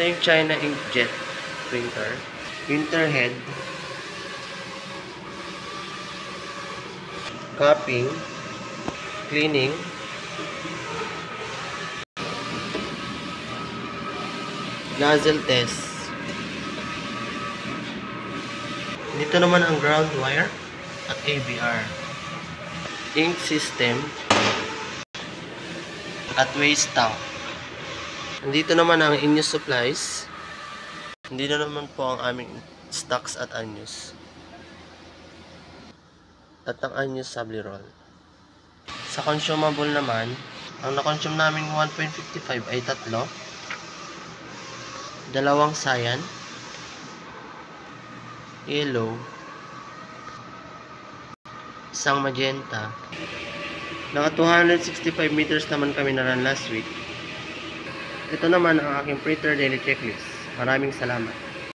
Ito yung China Inkjet printer. Printer head. Copying. Cleaning. Nozzle test. Dito naman ang ground wire at ABR. Ink system at waste tank. Nandito naman ang in-use supplies. Nandito naman po ang aming stocks at unused. At ang unused sabli roll. Sa consumable naman, ang na-consume namin 1.55 ay 3. 2 cyan, yellow, 1 magenta. Naka 265 meters naman kami na run last week. Ito naman ang aking printer daily checklist. Maraming salamat.